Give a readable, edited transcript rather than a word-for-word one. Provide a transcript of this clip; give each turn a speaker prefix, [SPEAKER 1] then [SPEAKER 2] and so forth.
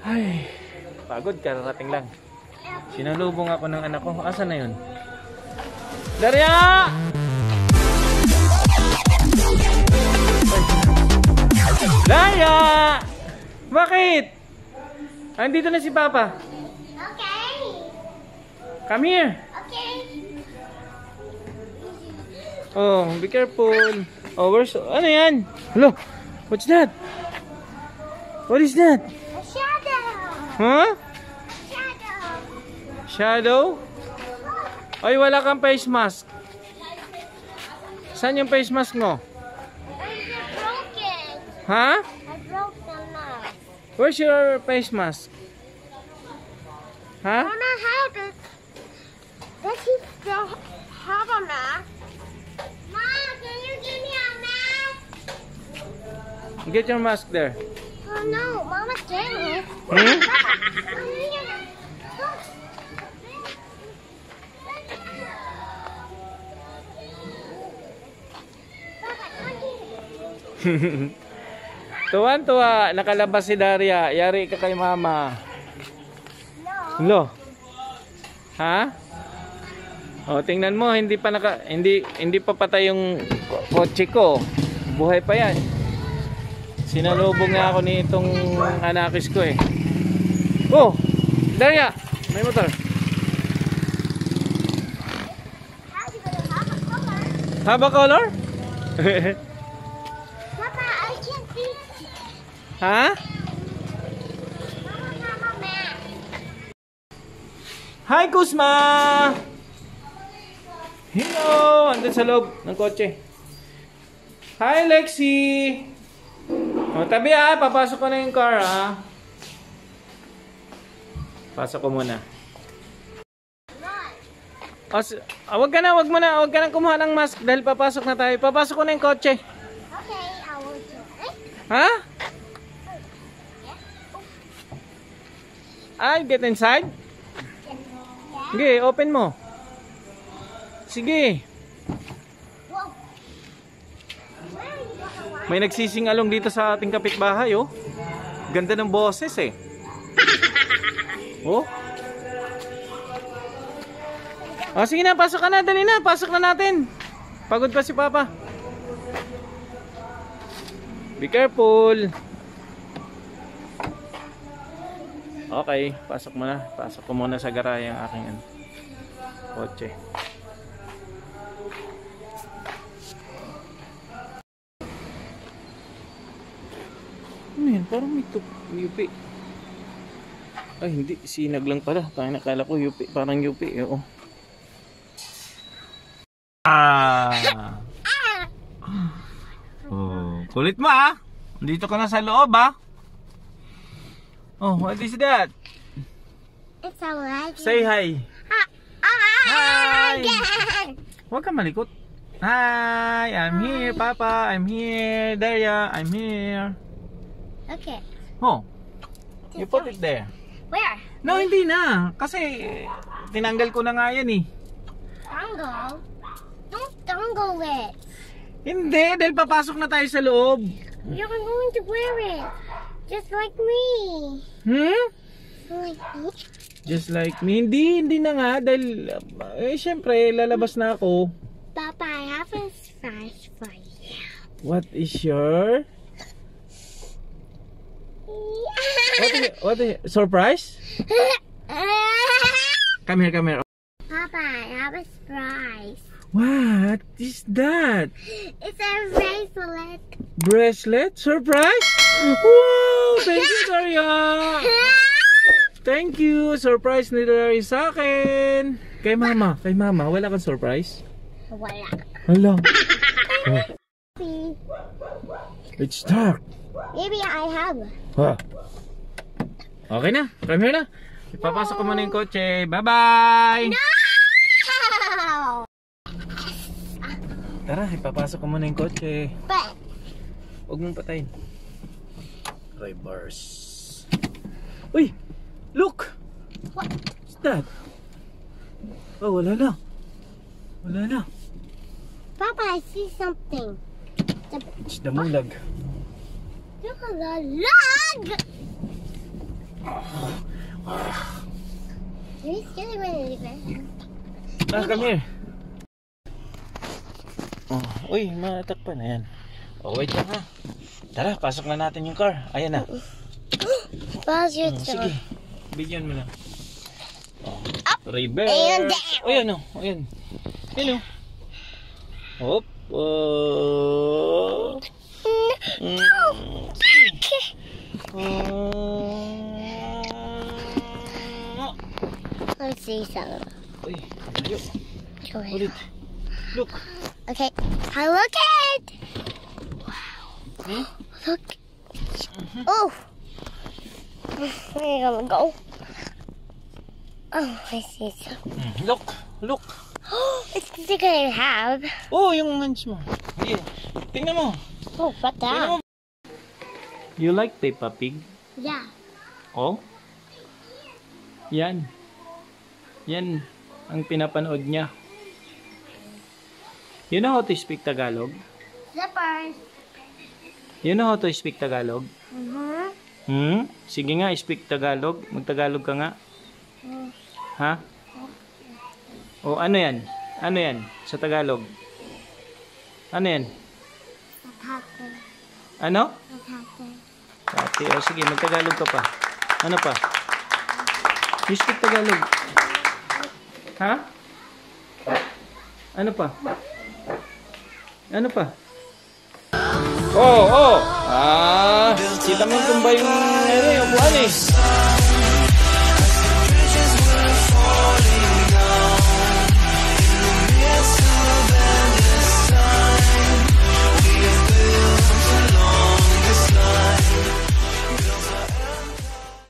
[SPEAKER 1] Ay, pagod, kararating lang. Sinalubong ako ng anak ko. Asa na yun? Daria! Daria! Bakit? Andito na si Papa.
[SPEAKER 2] Okay.
[SPEAKER 1] Come here.
[SPEAKER 2] Okay.
[SPEAKER 1] Oh, be careful. Oh, where's... Ano yan? Hello? What's that? What is that?
[SPEAKER 2] A shadow.
[SPEAKER 1] Huh?
[SPEAKER 2] Shadow.
[SPEAKER 1] Shadow? Ay, wala kang face mask. Saan yung face mask mo?
[SPEAKER 2] I broke it.
[SPEAKER 1] Ha?
[SPEAKER 2] I broke the mask.
[SPEAKER 1] Where's your face mask? Ha?
[SPEAKER 2] Mama, how does he still have a mask? Mom, can you give me a mask?
[SPEAKER 1] Get your mask there.
[SPEAKER 2] Oh no, Mama gave me.
[SPEAKER 1] Hmm? Tuwan-tuwa, nakalabas si Daria. Yari ka kay Mama.
[SPEAKER 2] No.
[SPEAKER 1] Lo. Ha? Oh, tingnan mo, hindi pa patay yung kotse ko. Buhay pa 'yan. Sinalubong nga ako ni itong anakis ko eh. Oh, Daria, may motor. Have a color?
[SPEAKER 2] Papa, I can't see.
[SPEAKER 1] Ha?
[SPEAKER 2] Mama, have a mask.
[SPEAKER 1] Hi, Kusma! Hello! Andun sa loob ng kotse. Hi, Lexi! O, tabi papasok ko na yung car Pasok ko muna. Wag ka na kumuha ng mask dahil papasok na tayo. Papasok ko na yung kotse.
[SPEAKER 2] Okay, I will do it.
[SPEAKER 1] Ha? I'll get inside. Sige, open mo. Sige.
[SPEAKER 2] Whoa. Where are you going?
[SPEAKER 1] May nagsisingalong dito sa ating kapitbahay, oh. Ganda ng boses, eh. Oh. Oh, sige na, pasok ka na, dali na, pasok na natin. Pagod pa si Papa. Be careful. Okay, pasok mo na. Pasok ko muna sa garahe ang aking kotse. Ano yan? Parang may yupi. Ay, hindi. Sinag lang pala. Tayo nakala ko yupi. Parang yupi. Oo. Oh, kulit mo Dito ka na sa loob Oh, what is that?
[SPEAKER 2] It's a leg.
[SPEAKER 1] Say hi. Hi. Huwag ka malikot. Hi, I'm here, Papa. I'm here. Daria, I'm here.
[SPEAKER 2] Okay.
[SPEAKER 1] Oh, you put it there.
[SPEAKER 2] Where?
[SPEAKER 1] No, hindi na. Kasi tinanggal ko na nga yan eh.
[SPEAKER 2] Dangle? Don't dangle it.
[SPEAKER 1] Hindi, dahil papasok na tayo sa loob.
[SPEAKER 2] You're going to wear it. Just like me.
[SPEAKER 1] Hmm?
[SPEAKER 2] Like me?
[SPEAKER 1] Just like me. Hindi na nga. Dahil, syempre, lalabas na ako.
[SPEAKER 2] Papa, I have a surprise for you.
[SPEAKER 1] What is your... What is surprise? Come here.
[SPEAKER 2] Papa, I have a surprise.
[SPEAKER 1] What is that?
[SPEAKER 2] It's a bracelet.
[SPEAKER 1] Bracelet? Surprise? Wow! Thank you, Daria! Thank you! Surprise ni Daria sa akin! Kay mama, wala kang surprise?
[SPEAKER 2] Wala.
[SPEAKER 1] Hala.
[SPEAKER 2] See?
[SPEAKER 1] It's dark.
[SPEAKER 2] Maybe I have.
[SPEAKER 1] Ha? Okay na, come here na. Ipapasok ko muna yung kotse. Bye-bye!
[SPEAKER 2] No!
[SPEAKER 1] Tara, ipapasok ko muna yung kotse.
[SPEAKER 2] But
[SPEAKER 1] Huwag mong patayin. Reverse. Uy! Look! What's that? Oh, wala na.
[SPEAKER 2] Papa, I see something.
[SPEAKER 1] It's the mulag.
[SPEAKER 2] Look at the log! He's getting ready to
[SPEAKER 1] Come here. Oh, uy, matakpan na yan. Oh, wait lang ha. Tara, pasok na natin yung car. Ayan na.
[SPEAKER 2] Pause your
[SPEAKER 1] Sige, bigyan mo na.
[SPEAKER 2] Up
[SPEAKER 1] Reverse.
[SPEAKER 2] and down.
[SPEAKER 1] O yan o, ayan. Ayan o. Hop. Oh. Sige.
[SPEAKER 2] Let's see something.
[SPEAKER 1] Uy, layo.
[SPEAKER 2] Go ahead.
[SPEAKER 1] Ulit. Look.
[SPEAKER 2] Okay, I look at.
[SPEAKER 1] Hmm?
[SPEAKER 2] Look. Oh. Where are you gonna go? Oh, I see something.
[SPEAKER 1] Look. Look.
[SPEAKER 2] It's the sticker I have.
[SPEAKER 1] Oh, yung hands mo. Sige. Tingnan mo.
[SPEAKER 2] Oh, what that?
[SPEAKER 1] You like Peppa Pig?
[SPEAKER 2] Yeah.
[SPEAKER 1] Oh? Yan. Yan ang pinapanood niya. You know how to speak Tagalog?
[SPEAKER 2] Zippers.
[SPEAKER 1] You know how to speak Tagalog?
[SPEAKER 2] Mm-hmm.
[SPEAKER 1] Sige nga, speak Tagalog. Magtagalog ka nga. Ha? O ano yan? Ano yan sa Tagalog? Ano yan?
[SPEAKER 2] Atate.
[SPEAKER 1] Ano?
[SPEAKER 2] Atate.
[SPEAKER 1] Ate, o sige, magtagalog ka pa. Ano pa? You speak Tagalog. Ha? Ano pa? Ano pa? Oh, oh! Ah, kita mo tumba yung upuan eh.